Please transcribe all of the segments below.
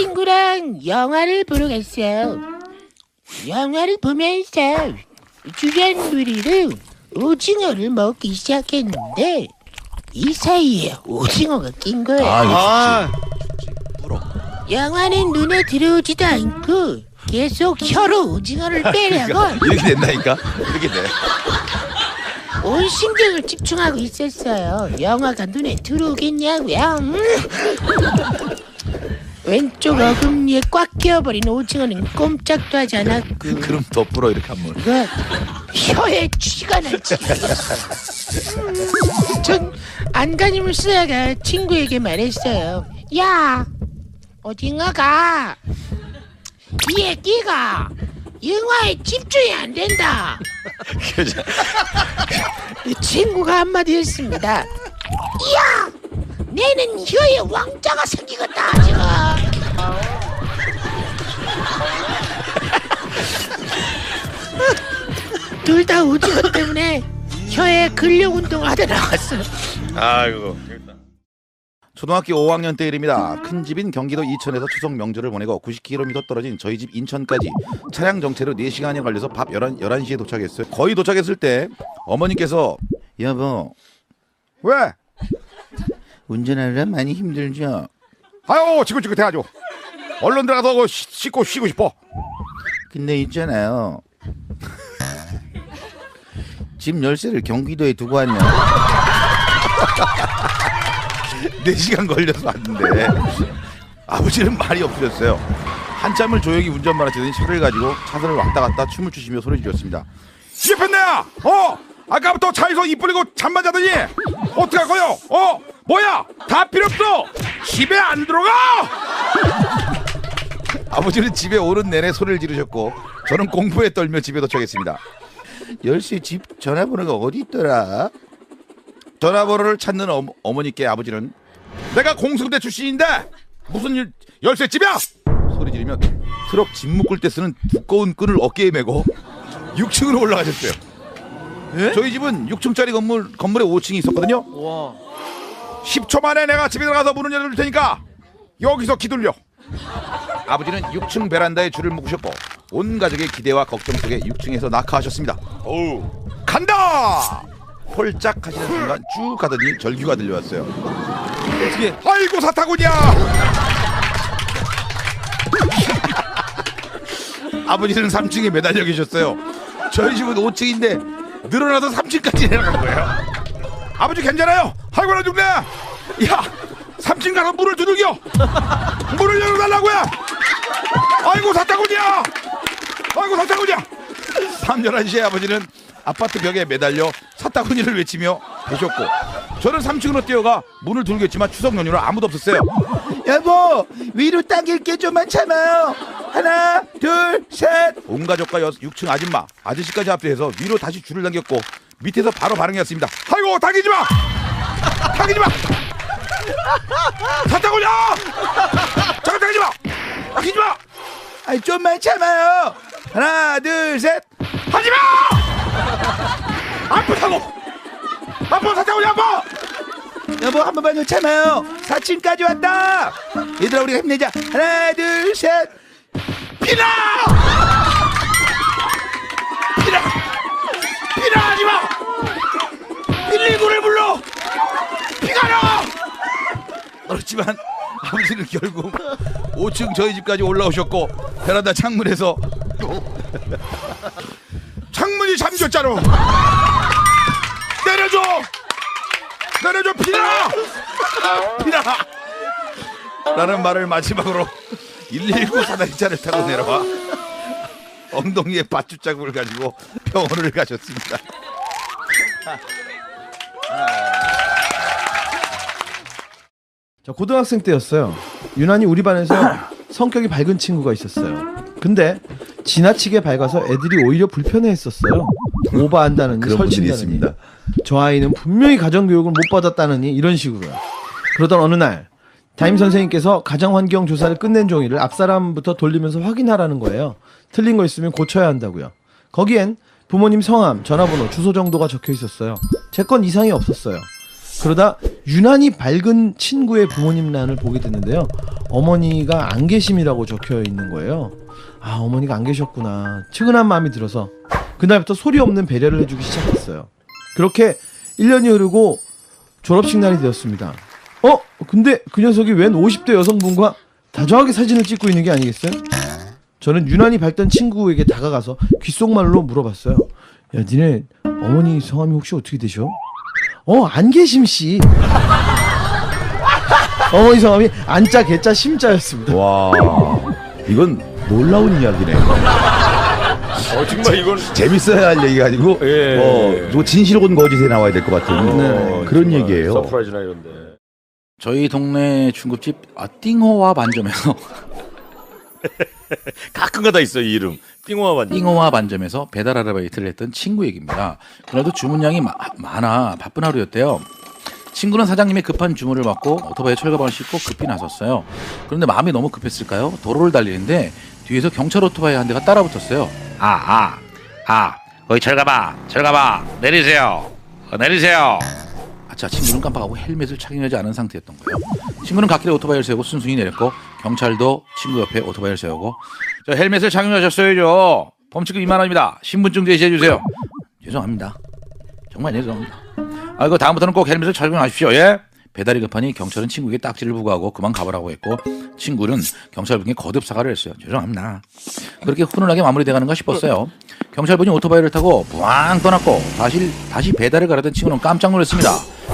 친구랑 영화를 보러 갔어요. 영화를 보면서 주변 무리로 오징어를 먹기 시작했는데 이 사이에 오징어가 낀 거예요. 이거 좋지. 불어. 영화는 눈에 들어오지도 않고 계속 혀로 오징어를 빼려고 이렇게 된다니까. 이렇게 돼. 온 신경을 집중하고 있었어요. 영화가 눈에 들어오겠냐고요. 왼쪽 어금니에 꽉 끼어버린 오징어는 꼼짝도 하지 않았고 그럼 더 불어 이렇게 한번. 이거 혀에 쥐가 날지. 전 안간힘을 쓰다가 친구에게 말했어요. 야, 오징어가 귀에 끼가 영화에 집중이 안 된다. 이 친구가 한마디 했습니다. 야, 내는 혀에 왕자가 생기겠다 지금. 둘 다 오징어 때문에 혀에 근력 운동을 하다 나왔어요. 아이고. 초등학교 5학년 때 일입니다. 큰 집인 경기도 이천에서 추석 명절을 보내고 90km 떨어진 저희 집 인천까지 차량 정체로 4시간이 걸려서 밤 11시에 도착했어요. 거의 도착했을 때 어머니께서 여보 왜? 운전하느라 많이 힘들죠? 아유 지긋지긋해가지고 얼른 들어가서 씻고 쉬고 싶어. 근데 있잖아요 집 열쇠를 경기도에 두고 왔네. 4시간 걸려서 왔는데 아버지는 말이 없으셨어요. 한참을 조용히 운전만 하시더니 차를 가지고 차선을 왔다 갔다 춤을 추시며 소리 지르셨습니다. 시집했네야! 아까부터 차에서 입 벌리고 잠만 자더니 어떡할 거요? 뭐야? 다 필요 없어! 집에 안 들어가! 아버지는 집에 오는 내내 소리를 지르셨고 저는 공포에 떨며 집에 도착했습니다. 열쇠 집 전화번호가 어디 있더라? 전화번호를 찾는 어머니께 아버지는 내가 공수부대 출신인데 무슨 열쇠집이야! 소리 지르며 트럭 짐 묶을 때 쓰는 두꺼운 끈을 어깨에 메고 6층으로 올라가셨어요. 에? 저희 집은 6층짜리 건물에 5층이 있었거든요. 와. 10초 만에 내가 집에 들어가서 문을 열어줄 테니까 여기서 기둘려. 아버지는 6층 베란다에 줄을 묶으셨고 온 가족의 기대와 걱정 속에 6층에서 낙하하셨습니다. 어우, 간다! 홀짝 하시는 순간 쭉 가더니 절규가 들려왔어요. 어떻게? 아이고 사타구냐! 아버지는 3층에 매달려 계셨어요. 저희 집은 5층인데 늘어나서 3층까지 내려간 거예요. 아버지 괜찮아요? 아이고 나 죽네! 야! 3층 가서 문을 두들겨! 문을 열어달라고요! 아이고 사타구냐! 아이고 사타구냐! 밤 11시에 아버지는 아파트 벽에 매달려 사타구니를 외치며 계셨고 저는 3층으로 뛰어가 문을 두들겼지만 추석 연휴로 아무도 없었어요. 여보 위로 당길게 좀만 참아요. 하나 둘 셋. 온 가족과 6층 아저씨까지 합류해서 위로 다시 줄을 당겼고 밑에서 바로 반응이 왔습니다. 아이고 당기지마! 당기지마! 사타구냐! 잠깐 당기지마! 당기지마! 아이 좀만 참아요. 하나 둘 셋. 하지마! 아프다고! 아파 사타구냐 아파! 여보 한 번만 더 참아요. 4층까지 왔다. 얘들아 우리가 힘내자. 하나 둘 셋. 피나! 피나! 피나 하지마! 119를 불러! 피가 나! 그렇지만 아버지는 결국 5층 저희 집까지 올라오셨고 베란다 창문에서 창문이 잠겼잖아. 내려줘! 내려줘 피나! 피나! 라는 말을 마지막으로 119 사다리차를 타고 내려와 엉덩이에 밧줄 자국을 가지고 병원을 가셨습니다. 저 고등학생 때였어요. 유난히 우리 반에서 성격이 밝은 친구가 있었어요. 근데 지나치게 밝아서 애들이 오히려 불편해했었어요. 오버한다느니 그런 분들이 설친다느니 있습니다. 저 아이는 분명히 가정교육을 못 받았다느니 이런 식으로요. 그러던 어느 날 담임 선생님께서 가정환경 조사를 끝낸 종이를 앞사람부터 돌리면서 확인하라는 거예요. 틀린 거 있으면 고쳐야 한다고요. 거기엔 부모님 성함, 전화번호, 주소 정도가 적혀 있었어요. 제 건 이상이 없었어요. 그러다 유난히 밝은 친구의 부모님 란을 보게 됐는데요. 어머니가 안 계심이라고 적혀 있는 거예요. 아, 어머니가 안 계셨구나. 측은한 마음이 들어서 그날부터 소리 없는 배려를 해주기 시작했어요. 그렇게 1년이 흐르고 졸업식 날이 되었습니다. 근데 그 녀석이 웬 50대 여성분과 다정하게 사진을 찍고 있는 게 아니겠어요? 저는 유난히 밝던 친구에게 다가가서 귓속말로 물어봤어요. 야, 니네 어머니 성함이 혹시 어떻게 되셔? 안계심 씨. 어머니 성함이 안자 개자 심자였습니다. 와, 이건 놀라운 이야기네. 정말 이건 재밌어야 할 얘기가 아니고 뭐 진실 혹은 거짓에 나와야 될 것 같은 그런 얘기예요. 서프라이즈나 이런데. 저희 동네 중국집 띵호와 반점에서 가끔가다 있어 이 이름. 띵호와 반점. 띵호와 반점에서 배달 아르바이트를 했던 친구 얘기입니다. 그래도 주문량이 많아 바쁜 하루였대요. 친구는 사장님의 급한 주문을 받고 오토바이에 철가방을 싣고 급히 나섰어요. 그런데 마음이 너무 급했을까요? 도로를 달리는데 뒤에서 경찰 오토바이 한 대가 따라붙었어요. 거기 철가방 내리세요. 내리세요. 자, 친구는 깜빡하고 헬멧을 착용하지 않은 상태였던 거예요. 친구는 갓길에 오토바이를 세우고 순순히 내렸고 경찰도 친구 옆에 오토바이를 세우고 저 헬멧을 착용하셨어야죠. 범칙금 2만 원입니다. 신분증 제시해 주세요. 죄송합니다. 정말 죄송합니다. 이거 다음부터는 꼭 헬멧을 착용하십시오. 예? 배달이 급하니 경찰은 친구에게 딱지를 부과하고 그만 가보라고 했고 친구는 경찰분께 거듭 사과를 했어요. 죄송합니다. 그렇게 훈훈하게 마무리돼가는가 싶었어요. 경찰분이 오토바이를 타고 부앙 떠났고 다시 배달을 가려던 친구는 깜짝 놀랐습니다.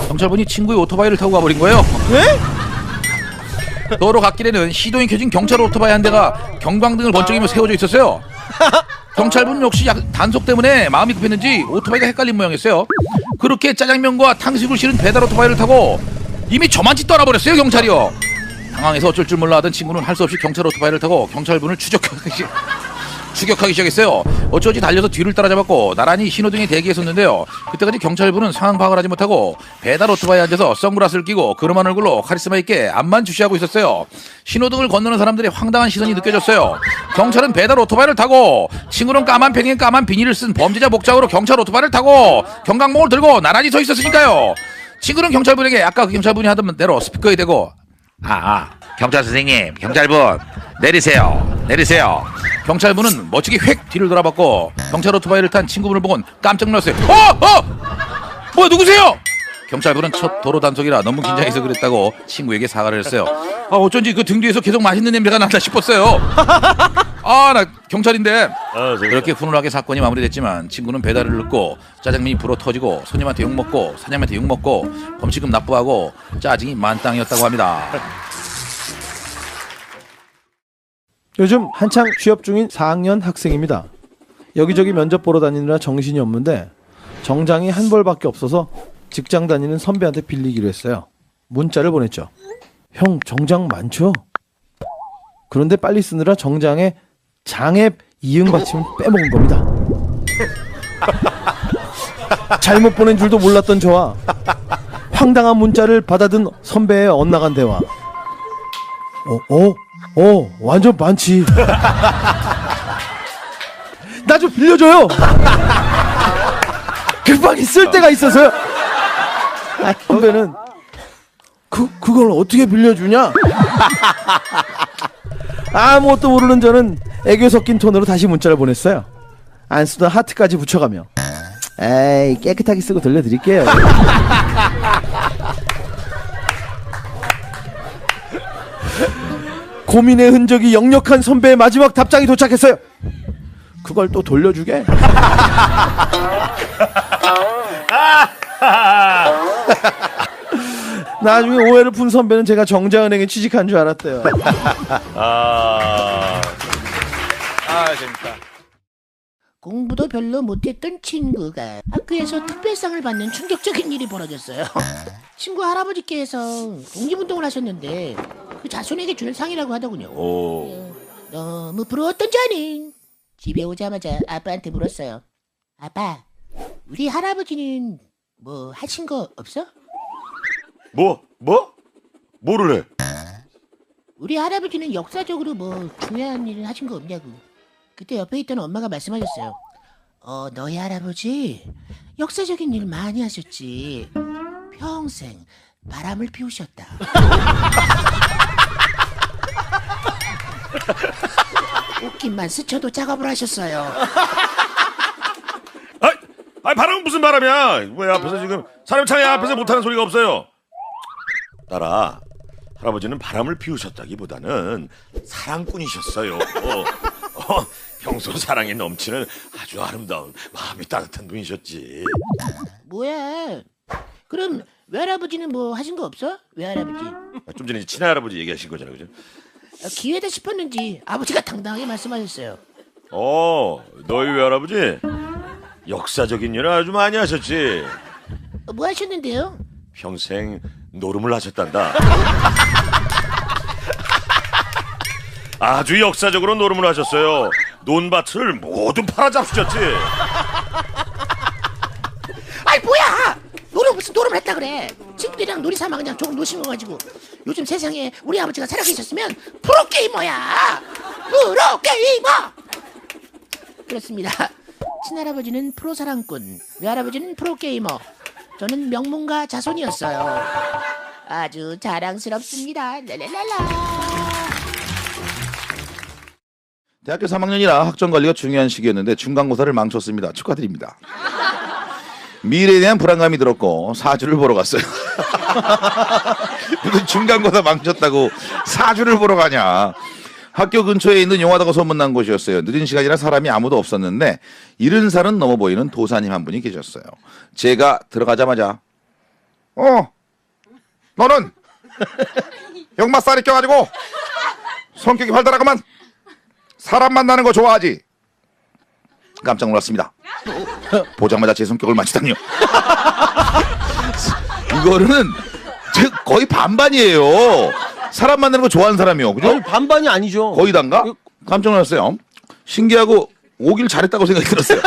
경찰분이 친구의 오토바이를 타고 가버린 거예요. 네? 도로 갓길에는 시동이 켜진 경찰 오토바이 한 대가 경광등을 번쩍이며 세워져 있었어요. 경찰분 역시 단속 때문에 마음이 급했는지 오토바이가 헷갈린 모양이었어요. 그렇게 짜장면과 탕수육을 실은 배달 오토바이를 타고 이미 저만치 떠나버렸어요. 경찰이요. 당황해서 어쩔 줄 몰라 하던 친구는 할 수 없이 경찰 오토바이를 타고 경찰분을 추격하기 시작했어요. 어쩌지 달려서 뒤를 따라잡았고 나란히 신호등에 대기했었는데요. 그때까지 경찰분은 상황 파악을 하지 못하고 배달 오토바이에 앉아서 선글라스를 끼고 그름한 얼굴로 카리스마 있게 앞만 주시하고 있었어요. 신호등을 건너는 사람들의 황당한 시선이 느껴졌어요. 경찰은 배달 오토바이를 타고 친구는 까만 팽이에 까만 비닐을 쓴 범죄자 복장으로 경찰 오토바이를 타고 경광봉을 들고 나란히 서 있었으니까요. 친구는 경찰분에게 아까 그 경찰분이 하던 대로 스피커에 대고 경찰 선생님, 경찰분 내리세요. 경찰분은 멋지게 획 뒤를 돌아봤고 경찰 오토바이를 탄 친구분을 보곤 깜짝 놀랐어요. 뭐야, 누구세요? 경찰분은 첫 도로 단속이라 너무 긴장해서 그랬다고 친구에게 사과를 했어요. 어쩐지 그 등 뒤에서 계속 맛있는 냄새가 난다 싶었어요. 나 경찰인데. 그렇게 훈훈하게 사건이 마무리됐지만 친구는 배달을 늦고 짜장면이 불어 터지고 손님한테 욕먹고 사장님한테 욕먹고 범칙금 납부하고 짜증이 만땅이었다고 합니다. 요즘 한창 취업 중인 4학년 학생입니다. 여기저기 면접 보러 다니느라 정신이 없는데 정장이 한 벌밖에 없어서 직장 다니는 선배한테 빌리기로 했어요. 문자를 보냈죠. 형, 정장 많죠? 그런데 빨리 쓰느라 정장에 장앱 이응 받침을 빼먹은 겁니다. 잘못 보낸 줄도 몰랐던 저와 황당한 문자를 받아든 선배의 엇나간 대화. 완전 많지. 나 좀 빌려줘요. 급하게 쓸 때가 있어서요. 선배는 그걸 어떻게 빌려주냐? 아무것도 모르는 저는 애교 섞인 톤으로 다시 문자를 보냈어요. 안 쓰던 하트까지 붙여가며 에이, 깨끗하게 쓰고 들려드릴게요. 고민의 흔적이 역력한 선배의 마지막 답장이 도착했어요. 그걸 또 돌려주게? 나중에 오해를 푼 선배는 제가 정자은행에 취직한 줄 알았대요. 재밌다. 공부도 별로 못했던 친구가 학교에서 특별상을 받는 충격적인 일이 벌어졌어요. 친구 할아버지께서 독립운동을 하셨는데 그 자손에게 줄 상이라고 하더군요. 너무 부러웠던 저는 집에 오자마자 아빠한테 물었어요. 아빠, 우리 할아버지는 뭐 하신 거 없어? 뭐를 해? 우리 할아버지는 역사적으로 뭐 중요한 일을 하신 거 없냐고. 그때 옆에 있던 엄마가 말씀하셨어요. 너희 할아버지 역사적인 일 많이 하셨지. 평생 바람을 피우셨다. 웃긴만 스쳐도 작업을 하셨어요. 아이 바람은 무슨 바람이야? 왜 앞에서 지금 사람 차례 앞에서 못하는 소리가 없어요? 딸아, 할아버지는 바람을 피우셨다기보다는 사랑꾼이셨어요. 평소 사랑에 넘치는 아주 아름다운 마음이 따뜻한 분이셨지. 뭐야? 그럼 외할아버지는 뭐 하신 거 없어? 외할아버지. 좀 전에 친할아버지 얘기하신 거잖아요, 그죠? 기회다 싶었는지 아버지가 당당하게 말씀하셨어요. 너희 외할아버지 역사적인 일을 아주 많이 하셨지. 뭐 하셨는데요? 평생 노름을 하셨단다. 아주 역사적으로 노름을 하셨어요. 논밭을 모두 팔아잡수셨지. 아이 뭐야? 무슨 노름을 했다 그래? 친구들이랑 놀이 삼아 그냥 조금 노신 거 가지고. 요즘 세상에 우리 아버지가 살아계셨으면 프로게이머야. 프로게이머. 그렇습니다. 친할아버지는 프로사랑꾼, 외할아버지는 프로게이머, 저는 명문가 자손이었어요. 아주 자랑스럽습니다. 랄랄랄라. 대학교 3학년이라 학점 관리가 중요한 시기였는데 중간고사를 망쳤습니다. 축하드립니다. 미래에 대한 불안감이 들었고 사주를 보러 갔어요. 무슨 중간고사 망쳤다고 사주를 보러 가냐. 학교 근처에 있는 용하다고 소문난 곳이었어요. 늦은 시간이라 사람이 아무도 없었는데 70살은 넘어 보이는 도사님 한 분이 계셨어요. 제가 들어가자마자 너는 역마살이 껴가지고 성격이 활달하구만. 사람 만나는 거 좋아하지? 깜짝 놀랐습니다. 보자마자 제 성격을 맞추다니요. 이거는 거의 반반이에요. 사람 만나는 거 좋아하는 사람이요. 그죠? 아니, 반반이 아니죠. 거의 단가? 깜짝 놀랐어요. 신기하고 오길 잘했다고 생각이 들었어요.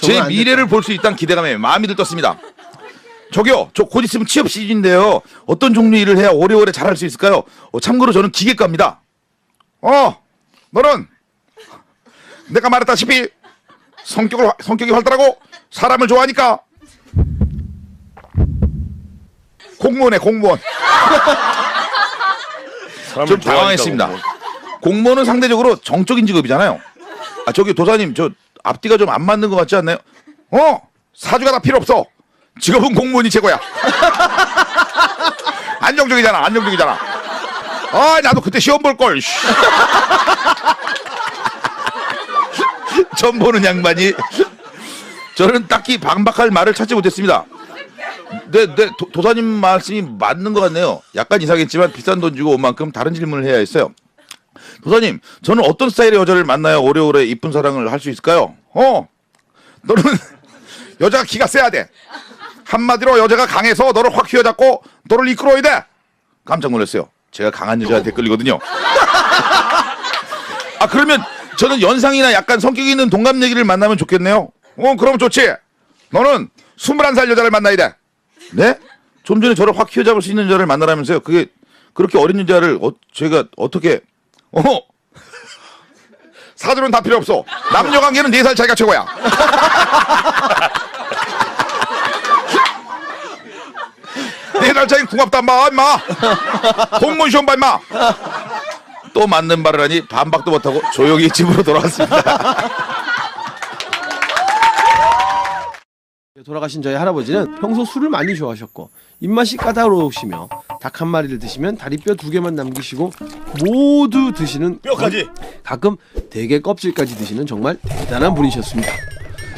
제 미래를 볼 수 있다는 기대감에 마음이 들떴습니다. 저기요, 저 곧 있으면 취업 시즌인데요. 어떤 종류 일을 해야 오래오래 잘할 수 있을까요? 참고로 저는 기계과입니다. 너는 내가 말했다시피 성격이 활달하고 사람을 좋아하니까 공무원에 공무원. 좀 당황했습니다. 공무원은 상대적으로 정적인 직업이잖아요. 저기 도사님, 저 앞뒤가 좀 안 맞는 것 같지 않나요? 사주가 다 필요 없어. 직업은 공무원이 최고야. 안정적이잖아. 나도 그때 시험 볼 걸. 처음 보는 양반이. 저는 딱히 반박할 말을 찾지 못했습니다. 네, 도사님 말씀이 맞는 것 같네요. 약간 이상했지만 비싼 돈 주고 온 만큼 다른 질문을 해야 했어요. 도사님, 저는 어떤 스타일의 여자를 만나야 오래오래 이쁜 사랑을 할 수 있을까요? 너는 여자가 기가 세야 돼. 한마디로 여자가 강해서 너를 확 휘어잡고 너를 이끌어야 돼. 깜짝 놀랐어요. 제가 강한 여자한테 끌리거든요. 그러면 저는 연상이나 약간 성격이 있는 동갑내기를 만나면 좋겠네요. 그럼 좋지. 너는 21살 여자를 만나야 돼. 네? 좀 전에 저를 확 휘어잡을 수 있는 여자를 만나라면서요. 그게 그렇게 어린 여자를 제가 어떻게 사주는 다 필요 없어. 남녀관계는 4살 차이가 최고야. 네 살 차이는 궁합도 안 봐, 임마. 공무원 시험 봐, 임마. 또 맞는 말을 하니 반박도 못하고 조용히 집으로 돌아왔습니다. 돌아가신 저희 할아버지는 평소 술을 많이 좋아하셨고 입맛이 까다로우시며 닭 한 마리를 드시면 다리뼈 2개만 남기시고 모두 드시는, 뼈까지. 가끔 대게 껍질까지 드시는 정말 대단한 분이셨습니다.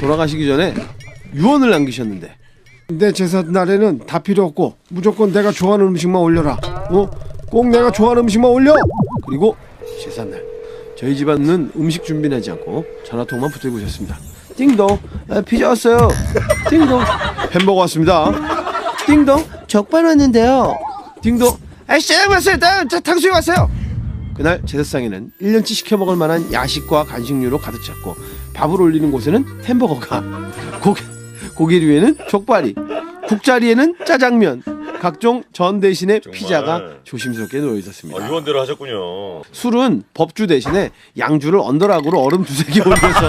돌아가시기 전에 유언을 남기셨는데, 내 제사 날에는 다 필요 없고 무조건 내가 좋아하는 음식만 올려라. 꼭 내가 좋아하는 음식만 올려. 그리고 제삿날 저희 집안은 음식 준비는 하지 않고 전화통만 붙들고 있었습니다. 띵동, 피자 왔어요. 띵동, 햄버거 왔습니다. 띵동, 족발 왔는데요. 띵동, 짜장 왔어요. 탕수육 왔어요. 그날 제사상에는 1년치 시켜 먹을 만한 야식과 간식류로 가득 찼고 밥을 올리는 곳에는 햄버거가, 고기류에는 족발이, 국자리에는 짜장면, 각종 전 대신에 정말. 피자가 조심스럽게 놓여 있었습니다. 유언대로 하셨군요. 술은 법주 대신에 양주를 언더락으로 얼음 2-3개 올려서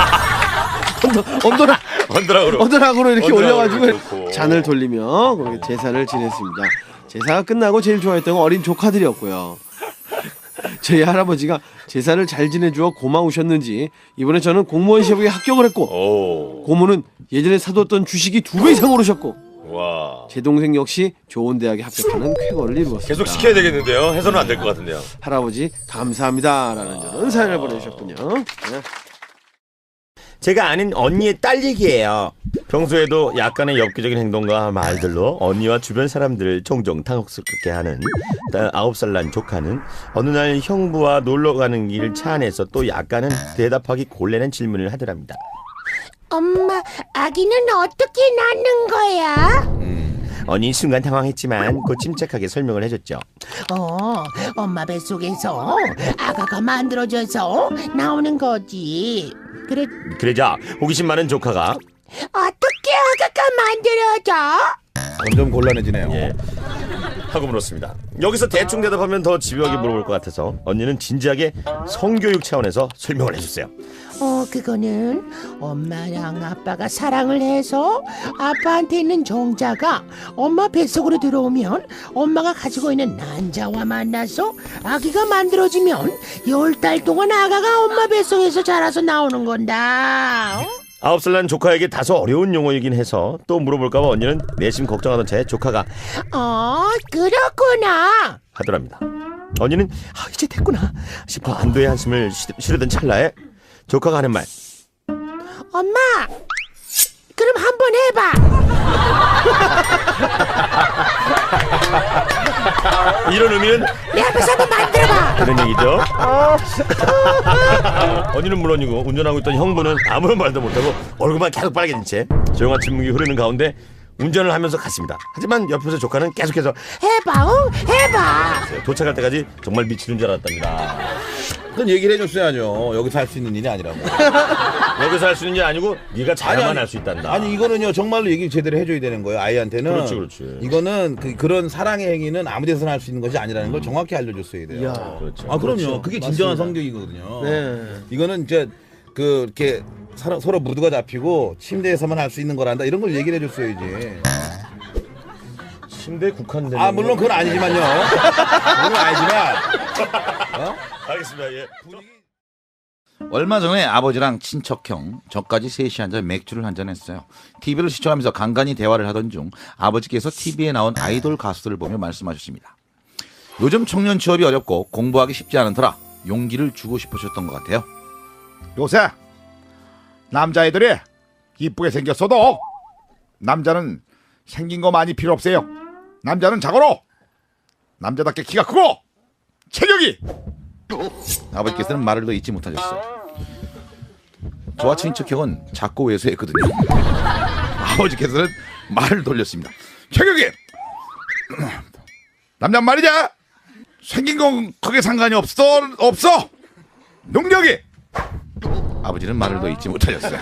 언더락으로 이렇게 올려가지고 넣고. 잔을 돌리며 그렇게 제사를 지냈습니다. 제사가 끝나고 제일 좋아했던 건 어린 조카들이었고요. 저희 할아버지가 제사를 잘 지내주어 고마우셨는지 이번에 저는 공무원 시험에 합격을 했고 오. 고모는 예전에 사뒀던 주식이 2배 이상 오르셨고 와. 제 동생 역시 좋은 대학에 합격하는 쾌거를 이루었습니다. 계속 시켜야 되겠는데요. 해서는 안 될 것 같은데요. 할아버지 감사합니다라는 저런 사연을 보내주셨군요. 네. 제가 아는 언니의 딸 얘기예요. 평소에도 약간의 엽기적인 행동과 말들로 언니와 주변 사람들을 종종 당혹스럽게 하는 9살 난 조카는 어느 날 형부와 놀러 가는 길 차 안에서 또 약간은 대답하기 곤란한 질문을 하더랍니다. 엄마, 아기는 어떻게 낳는 거야? 언니 순간 당황했지만 곧 침착하게 설명을 해줬죠. 엄마 뱃속에서 아가가 만들어져서 나오는 거지. 그러자 호기심 많은 조카가 어떻게 아가가 만들어져? 점점 곤란해지네요. 예. 하고 물었습니다. 여기서 대충 대답하면 더 집요하게 물어볼 것 같아서 언니는 진지하게 성교육 차원에서 설명을 해줬어요. 그거는 엄마랑 아빠가 사랑을 해서 아빠한테 있는 정자가 엄마 뱃속으로 들어오면 엄마가 가지고 있는 난자와 만나서 아기가 만들어지면 10달 동안 아가가 엄마 뱃속에서 자라서 나오는 건다. 9살 난 조카에게 다소 어려운 용어이긴 해서 또 물어볼까봐 언니는 내심 걱정하던 차에 조카가 그렇구나. 하더랍니다. 언니는 이제 됐구나 싶어 안도의 한숨을 쉬려던 찰나에 조카가 하는 말. 엄마, 그럼 한번 해봐. 이런 의미는 내 앞에서 한번 만들어봐. 그런 얘기죠. 언니는 물론이고 운전하고 있던 형부는 아무런 말도 못하고 얼굴만 계속 빨개진 채 조용한 침묵이 흐르는 가운데 운전을 하면서 갔습니다. 하지만 옆에서 조카는 계속해서 해봐, 해봐. 도착할 때까지 정말 미치는 줄 알았답니다. 그건 얘기를 해줬어야죠. 여기서 할 수 있는 일이 아니라고. 여기서 할 수 있는 게 아니고 네가 잘야만 할 수 있단다. 아니 이거는요 정말로 얘기 제대로 해줘야 되는 거예요. 아이한테는. 그렇지. 이거는 그런 사랑의 행위는 아무 데서나 할 수 있는 것이 아니라는 걸 정확히 알려줬어야 돼요. 그렇죠. 아 그럼요. 그렇죠. 그게 진정한 맞습니다. 성격이거든요. 네. 이거는 이제 이렇게 서로 무드가 잡히고 침대에서만 할 수 있는 거란다 이런 걸 얘기를 해줬어야지. 침대에 국한되는. 아 물론 그건 아니지만요. 그건 아니지만. 알겠습니다. 예. 얼마 전에 아버지랑 친척형 저까지 셋이 앉아 맥주를 한잔 했어요. TV를 시청하면서 간간히 대화를 하던 중 아버지께서 TV에 나온 아이돌 가수들을 보며 말씀하셨습니다. 요즘 청년 취업이 어렵고 공부하기 쉽지 않은 터라 용기를 주고 싶으셨던 것 같아요. 요새 남자애들이 이쁘게 생겼어도 남자는 생긴 거 많이 필요 없어요. 남자는 자고로 남자답게 키가 크고 체격이. 아버지께서는 말을 더 잊지 못하셨어요. 저와 친척형은 작고 왜소했거든요. 아버지께서는 말을 돌렸습니다. 체격이. 남자 말이냐? 생긴 건 크게 상관이 없어. 능력이. 아버지는 말을 더 잊지 못하셨어요.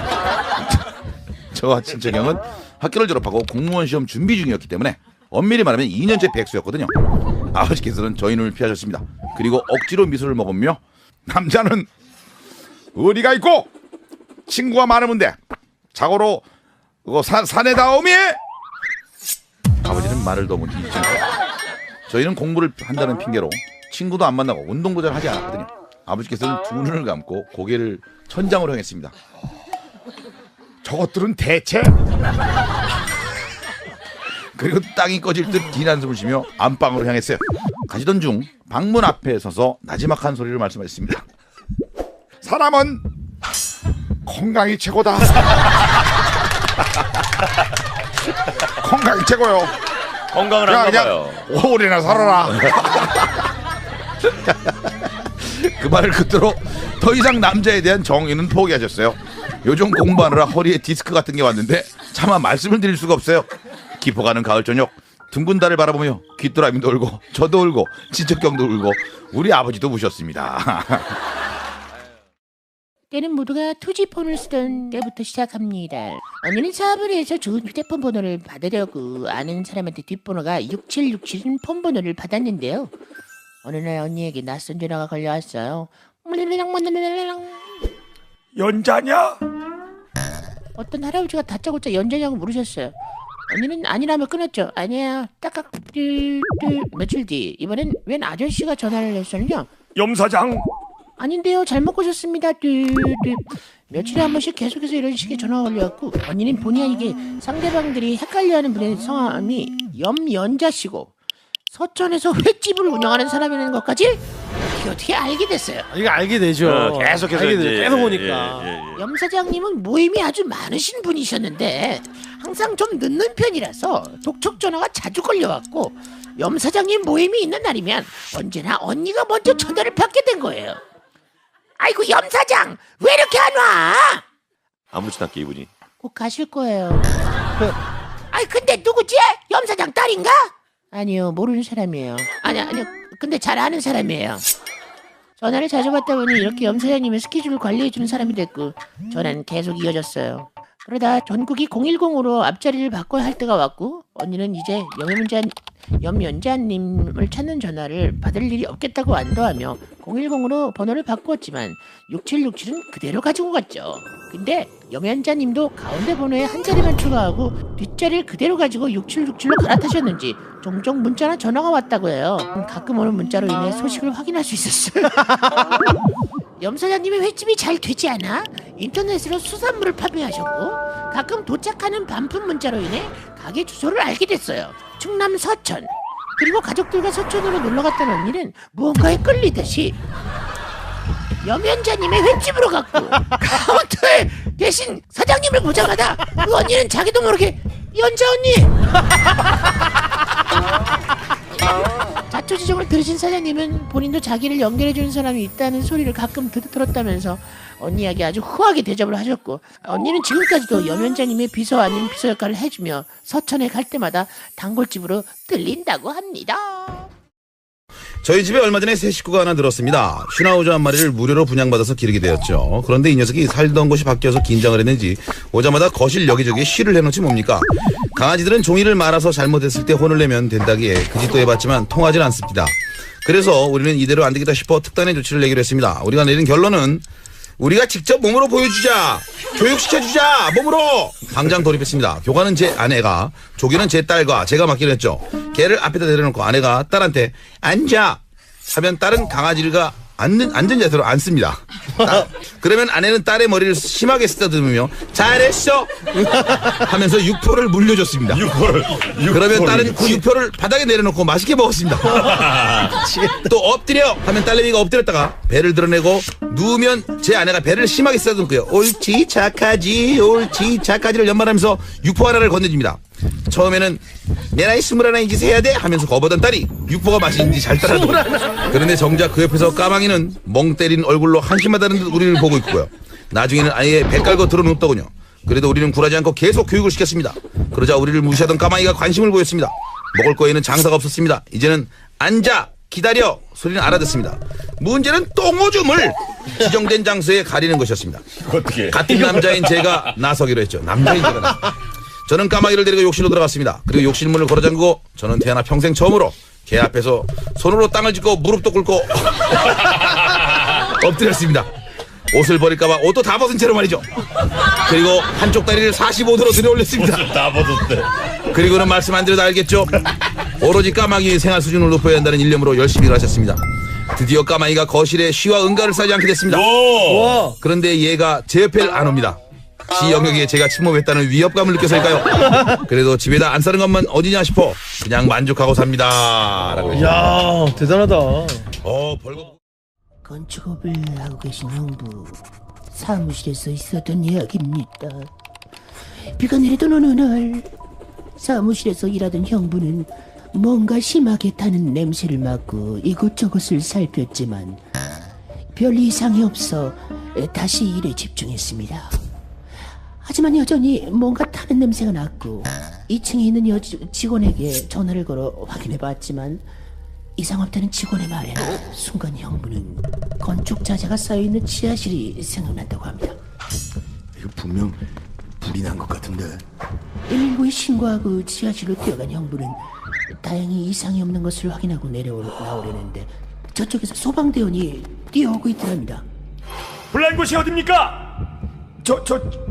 저와 친척형은 학교를 졸업하고 공무원 시험 준비 중이었기 때문에 엄밀히 말하면 2년째 백수였거든요. 아버지께서는 저희 눈을 피하셨습니다. 그리고 억지로 미소를 먹으며 남자는 의리가 있고 친구가 많으면 돼. 자고로 사내다움이. 아버지는 말을 더 못 잊으신 거예요. 저희는 공부를 한다는 핑계로 친구도 안 만나고 운동도 잘 하지 않았거든요. 아버지께서는 두 눈을 감고 고개를 천장으로 향했습니다. 저것들은 대체. 그리고 땅이 꺼질 듯 긴 한숨을 쉬며 안방으로 향했어요. 가시던 중 방문 앞에 서서 나지막한 소리를 말씀하셨습니다. 사람은 건강이 최고다. 건강이 최고요. 건강을 야, 한가 그냥 봐요. 오래나 살아라. 그 말을 듣도록 더 이상 남자에 대한 정의는 포기하셨어요. 요즘 공부하느라 허리에 디스크 같은 게 왔는데 차마 말씀을 드릴 수가 없어요. 깊어가는 가을 저녁 둥근 달을 바라보며 귀뚜라미도 울고 저도 울고 친척경도 울고 우리 아버지도 우셨습니다. 때는 모두가 투지폰을 쓰던 때부터 시작합니다. 언니는 사업을 해서 좋은 휴대폰 번호를 받으려고 아는 사람한테 뒷번호가 6767인 폰 번호를 받았는데요. 어느 날 언니에게 낯선 전화가 걸려왔어요. 연자냐? 어떤 할아버지가 다짜고짜 연자냐고 물으셨어요. 언니는 아니라며 끊었죠. 아니에요. 딱딱 며칠 뒤 이번엔 웬 아저씨가 전화를 했었냐. 염사장. 아닌데요, 잘못 보셨습니다. 며칠에 한 번씩 계속해서 이런 식의 전화가 걸려갖고 언니는 본의 아니게 상대방들이 헷갈려하는 분의 성함이 염연자씨고 서천에서 횟집을 운영하는 사람이라는 것까지 어떻게 알게 됐어요. 이거 알게 되죠. 계속해서 알게 되죠. 이제, 계속 보니까. 염 사장님은 모임이 아주 많으신 분이셨는데 항상 좀 늦는 편이라서 독촉 전화가 자주 걸려왔고 염 사장님 모임이 있는 날이면 언제나 언니가 먼저 전화를 받게 된 거예요. 아이고 염 사장 왜 이렇게 안 와? 아무렇지도 않게 이분이. 꼭 가실 거예요. 아이 근데 누구지? 염 사장 딸인가? 아니요 모르는 사람이에요. 아니요 근데 잘 아는 사람이에요. 전화를 자주 받다 보니 이렇게 염 사장님의 스케줄을 관리해주는 사람이 됐고 전화는 계속 이어졌어요. 그러다 전국이 010으로 앞자리를 바꿔야 할 때가 왔고 언니는 이제 염연자님을 찾는 전화를 받을 일이 없겠다고 안도하며 010으로 번호를 바꾸었지만 6767은 그대로 가지고 갔죠. 근데 염연자님도 가운데 번호에 한 자리만 추가하고 뒷자리를 그대로 가지고 6767로 갈아타셨는지 종종 문자나 전화가 왔다고 해요. 가끔 오는 문자로 인해 소식을 확인할 수 있었어요. 염 사장님의 횟집이 잘 되지 않아 인터넷으로 수산물을 판매하셨고 가끔 도착하는 반품 문자로 인해 가게 주소를 알게 됐어요. 충남 서천. 그리고 가족들과 서천으로 놀러갔던 언니는 무언가에 끌리듯이 염연자님의 횟집으로 갔고 카운터에 계신 사장님을 보자마자 그 언니는 자기도 모르게 연자 언니 자초지종을 들으신 사장님은 본인도 자기를 연결해주는 사람이 있다는 소리를 가끔 들었다면서 언니에게 아주 후하게 대접을 하셨고 언니는 지금까지도 염연자님의 비서 아닌 비서 역할을 해주며 서천에 갈 때마다 단골집으로 들린다고 합니다. 저희 집에 얼마 전에 새 식구가 하나 늘었습니다. 슈나우저 한 마리를 무료로 분양받아서 기르게 되었죠. 그런데 이 녀석이 살던 곳이 바뀌어서 긴장을 했는지 오자마자 거실 여기저기에 쉬를 해놓지 뭡니까. 강아지들은 종이를 말아서 잘못했을 때 혼을 내면 된다기에 그 짓도 해봤지만 통하진 않습니다. 그래서 우리는 이대로 안 되겠다 싶어 특단의 조치를 내기로 했습니다. 우리가 내린 결론은 우리가 직접 몸으로 보여주자, 교육시켜주자, 몸으로. 당장 돌입했습니다. 교관은 제 아내가, 조기는 제 딸과 제가 맡기로 했죠. 개를 앞에다 내려놓고 아내가 딸한테 앉아 하면 딸은 강아지가 앉은 자세로 앉습니다. 그러면 아내는 딸의 머리를 심하게 쓰다듬으며 잘했어 하면서 육포를 물려줬습니다. 그러면 딸은 그 육포를 바닥에 내려놓고 맛있게 먹었습니다. 또 엎드려 하면 딸내미가 엎드렸다가 배를 드러내고 누우면 제 아내가 배를 심하게 쓰다듬고요. 옳지 착하지 옳지 착하지를 연말하면서 육포 하나를 건네줍니다. 처음에는 내 나이 21인지 세야 돼 하면서 거버던 딸이 육포가 맛있는지 잘 따라주고 그런데 정작 그 옆에서 까망이는 멍 때린 얼굴로 한심하다는 듯 우리를 보고 있고요. 나중에는 아예 배 깔고 들어눕더군요. 그래도 우리는 굴하지 않고 계속 교육을 시켰습니다. 그러자 우리를 무시하던 까망이가 관심을 보였습니다. 먹을 거에는 장사가 없었습니다. 이제는 앉아 기다려 소리는 알아듣습니다. 문제는 똥오줌을 지정된 장소에 가리는 것이었습니다. 어떻게? 같은 남자인 제가 나서기로 했죠. 남자인 제가 나서. 저는 까마귀를 데리고 욕실로 들어갔습니다. 그리고 욕실 문을 걸어잠그고 저는 태어나 평생 처음으로 개 앞에서 손으로 땅을 짚고 무릎도 꿇고 엎드렸습니다. 옷을 버릴까봐 옷도 다 벗은 채로 말이죠. 그리고 한쪽 다리를 45도로 들여올렸습니다. 다 벗었대. 그리고는 말씀 안 드려도 알겠죠. 오로지 까마귀의 생활 수준을 높여야 한다는 일념으로 열심히 일하셨습니다. 드디어 까마귀가 거실에 쉬와 응가를 싸지 않게 됐습니다. 그런데 얘가 제 옆에를 안 옵니다. 지 영역에 제가 침범했다는 위협감을 느껴서일까요? 그래도 집에다 안 싸는 것만 어디냐 싶어 그냥 만족하고 삽니다. 라고 이야 대단하다. 벌금. 건축업을 하고 계신 형부 사무실에서 있었던 이야기입니다. 비가 내리던 어느 날 사무실에서 일하던 형부는 뭔가 심하게 타는 냄새를 맡고 이곳저곳을 살폈지만 별 이상이 없어 다시 일에 집중했습니다. 하지만 여전히 뭔가 타는 냄새가 났고 2층에 있는 직원에게 전화를 걸어 확인해봤지만 이상 없다는 직원의 말에 순간 형부는 건축 자재가 쌓여있는 지하실이 생각난다고 합니다. 이거 분명 불이 난 것 같은데. 119에 신고하고 지하실로 뛰어간 형부는 다행히 이상이 없는 것을 확인하고 나오려는데 저쪽에서 소방대원이 뛰어오고 있더랍니다. 불난 곳이 어딥니까?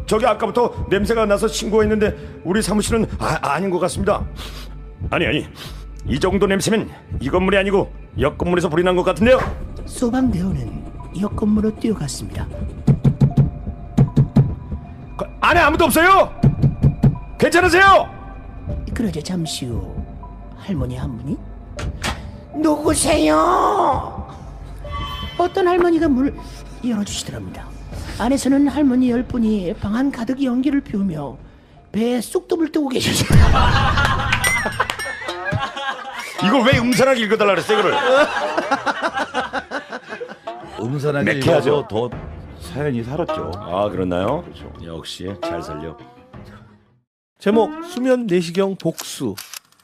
저기 아까부터 냄새가 나서 신고했는데 우리 사무실은 아닌 것 같습니다. 아니 이 정도 냄새면 이 건물이 아니고 옆 건물에서 불이 난 것 같은데요. 소방대원은 옆 건물로 뛰어갔습니다. 안에 아무도 없어요? 괜찮으세요? 그러자 잠시 후 할머니 한 분이 누구세요? 어떤 할머니가 문을 열어주시더랍니다. 안에서는 할머니 10분이 방 안 가득 연기를 피우며 배에 쑥두을 뜨고 계셨어요. 이걸 왜 음산하게 읽어달라 그랬어요, 이거를? 음산하게 맥해야죠. 읽어서 더 사연이 살았죠. 아, 그렇나요? 역시 잘 살려. 제목 수면 내시경 복수.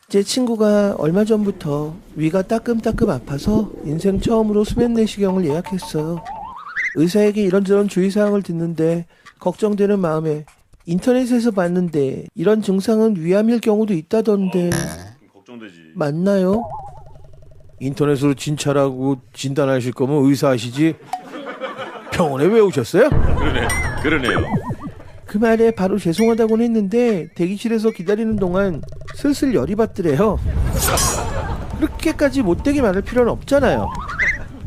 제 친구가 얼마 전부터 위가 따끔따끔 아파서 인생 처음으로 수면 내시경을 예약했어요. 의사에게 이런저런 주의사항을 듣는데 걱정되는 마음에 인터넷에서 봤는데 이런 증상은 위암일 경우도 있다던데 걱정되지. 맞나요? 인터넷으로 진찰하고 진단하실 거면 의사 하시지 병원에 왜 오셨어요? 그러네요. 그 말에 바로 죄송하다고는 했는데 대기실에서 기다리는 동안 슬슬 열이 받더래요. 그렇게까지 못되게 말할 필요는 없잖아요.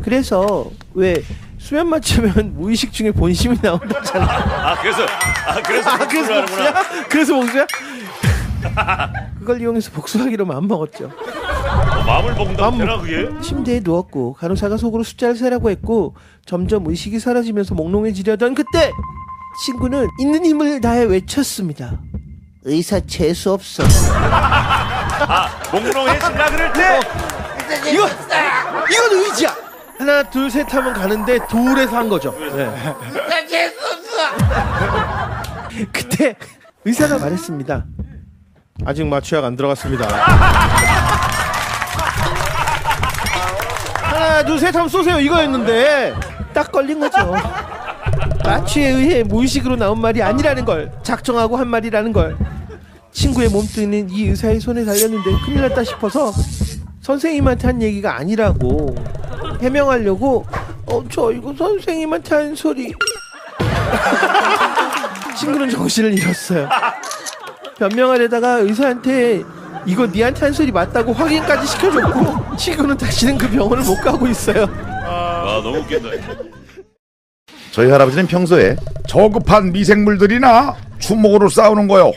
그래서 왜 수면 맞추면 무의식 중에 본심이 나온다잖아. 그래서 복수를 하는구나. 그래서 복수야? 그걸 이용해서 복수하기로 마음먹었죠. 마음을 먹는다고 되나 그게? 침대에 누웠고 간호사가 속으로 숫자를 세라고 했고 점점 의식이 사라지면서 몽롱해지려던 그때 친구는 있는 힘을 다해 외쳤습니다. 의사 재수 없어. 몽롱해질라 그럴 때? 이건 의지야. 하나 둘 셋 하면 가는데 둘에서 한 거죠. 네. 재수 없어. 그때 의사가 말했습니다. 아직 마취약 안 들어갔습니다. 하나 둘 셋 하면 쏘세요 이거였는데 딱 걸린 거죠. 마취에 의해 무의식으로 나온 말이 아니라는 걸 작정하고 한 말이라는 걸. 친구의 몸뚱이는 이 의사의 손에 달렸는데 큰일 났다 싶어서 선생님한테 한 얘기가 아니라고 해명하려고 저 이거 선생님한테 한 소리. 친구는 정신을 잃었어요. 변명하려다가 의사한테 이거 니한테 한 소리 맞다고 확인까지 시켜줬고 친구는 다시는 그 병원을 못 가고 있어요. 아, 너무 웃긴다. 저희 할아버지는 평소에 저급한 미생물들이나 주먹으로 싸우는 거요.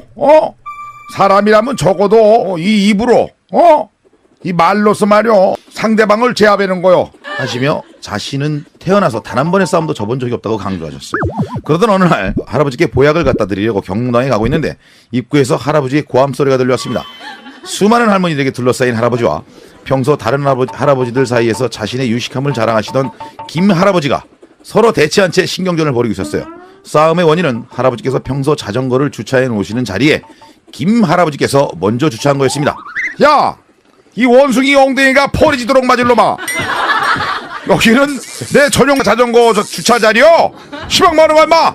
사람이라면 적어도 이 입으로 이 말로서 말이요 상대방을 제압하는 거요 하시며 자신은 태어나서 단 한 번의 싸움도 져본 적이 없다고 강조하셨어요. 그러던 어느 날 할아버지께 보약을 갖다 드리려고 경로당에 가고 있는데 입구에서 할아버지의 고함 소리가 들려왔습니다. 수많은 할머니들에게 둘러싸인 할아버지와 평소 다른 할아버지들 사이에서 자신의 유식함을 자랑하시던 김 할아버지가 서로 대치한 채 신경전을 벌이고 있었어요. 싸움의 원인은 할아버지께서 평소 자전거를 주차해 놓으시는 자리에 김 할아버지께서 먼저 주차한 거였습니다. 야! 이 원숭이 엉덩이가 포리지도록 맞을 놈아! 여기는 내 전용 자전거 주차 자리요! 시방 뭐하는 거야 인마!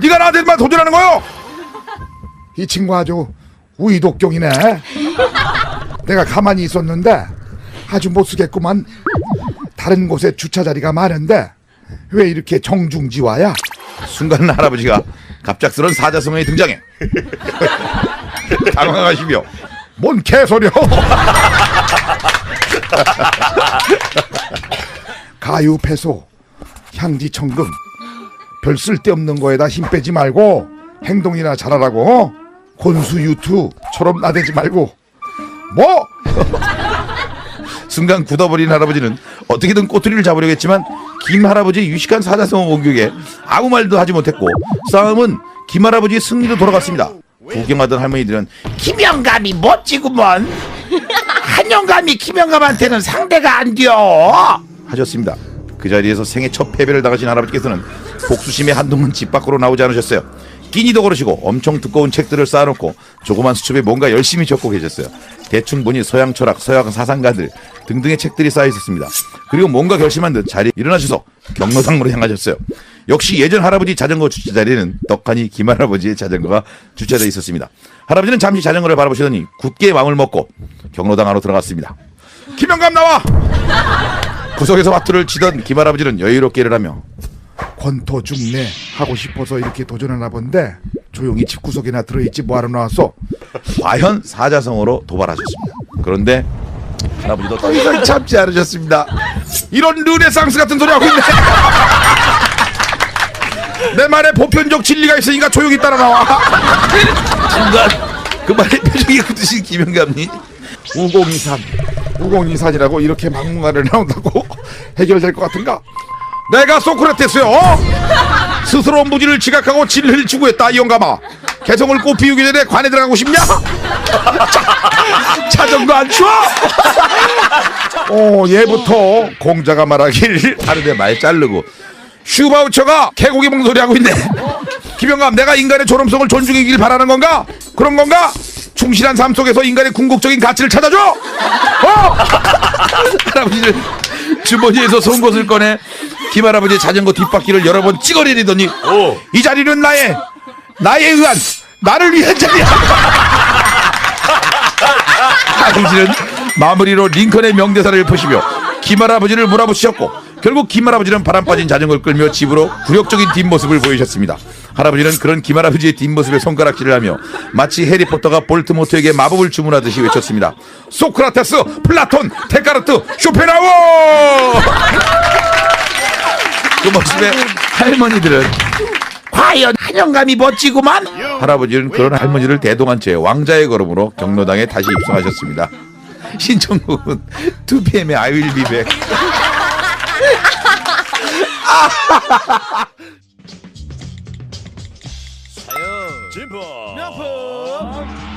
네가 나한테만 도전하는 거요! 이 친구 아주 우이독경이네. 내가 가만히 있었는데 아주 못쓰겠구만. 다른 곳에 주차 자리가 많은데 왜 이렇게 정중지화야? 순간 할아버지가 갑작스런 사자성어에 등장해 당황하시며 뭔 개소리야. 가유패소 향지청금 별 쓸데없는 거에다 힘 빼지 말고 행동이나 잘하라고. 곤수유투처럼 나대지 말고 뭐? 순간 굳어버린 할아버지는 어떻게든 꼬투리를 잡으려고 했지만 김 할아버지의 유식한 사자성어 공격에 아무 말도 하지 못했고 싸움은 김 할아버지의 승리로 돌아갔습니다. 구경하던 할머니들은 김영감이 멋지구먼. 한영감이 김영감한테는 상대가 안 돼 하셨습니다. 그 자리에서 생애 첫 패배를 당하신 할아버지께서는 복수심에 한동안 집 밖으로 나오지 않으셨어요. 끼니도 걸으시고 엄청 두꺼운 책들을 쌓아놓고 조그만 수첩에 뭔가 열심히 적고 계셨어요. 대충 보니 서양 철학, 서양 사상가들 등등의 책들이 쌓여 있었습니다. 그리고 뭔가 결심한 듯 자리에 일어나셔서 경로당으로 향하셨어요. 역시 예전 할아버지 자전거 주차 자리에는 떡하니 김 할아버지의 자전거가 주차되어 있었습니다. 할아버지는 잠시 자전거를 바라보시더니 굳게 마음을 먹고 경로당 안으로 들어갔습니다. 김영감 나와! 구석에서 화투를 치던 김 할아버지는 여유롭게 일을 하며 권토 중내 하고 싶어서 이렇게 도전하나 본데 조용히 집구석이나 들어있지 뭐하러 나왔어? 과연 사자성어로 도발하셨습니다. 그런데 할아버지도 더 이상 참지 않으셨습니다. 이런 르네상스 같은 소리 하고 있네. 내 말에 보편적 진리가 있으니까 조용히 따라 나와. 순간 그 말에 표정이 굳으신 김영감님. 5023이라고 이렇게 막무가내를 나온다고 해결될 것 같은가? 내가 소크라테스요. 스스로 무지를 지각하고 진리를 추구했다. 이 영감아, 개성을 꽃 피우기 전에 관에 들어가고 싶냐? 자전거 안 추워? 얘부터 공자가 말하길 하는데 말 자르고 슈바우처가 개고기 먹는 소리 하고 있네. 김영감, 내가 인간의 존엄성을 존중하길 바라는 건가? 그런 건가? 충실한 삶 속에서 인간의 궁극적인 가치를 찾아줘. 할아버지는 주머니에서 송곳을 꺼내 김할아버지의 자전거 뒷바퀴를 여러 번 찌그러내더니 이 자리는 나에 의한, 나를 위한 자리야. 할아버지는 마무리로 링컨의 명대사를 푸시며 김할아버지를 몰아붙이셨고 결국 김할아버지는 바람 빠진 자전거를 끌며 집으로 굴욕적인 뒷모습을 보이셨습니다. 할아버지는 그런 김할아버지의 뒷모습에 손가락질을 하며 마치 해리포터가 볼트모트에게 마법을 주문하듯이 외쳤습니다. 소크라테스, 플라톤, 데카르트, 쇼펜하우어. 그 모습에 할머니들은 과연 한 영감이 멋지구만. 할아버지는 그런 할머니를 대동한 채 왕자의 걸음으로 경로당에 다시 입성하셨습니다. 신청곡은 2PM의 I Will Be Back. 진보 명품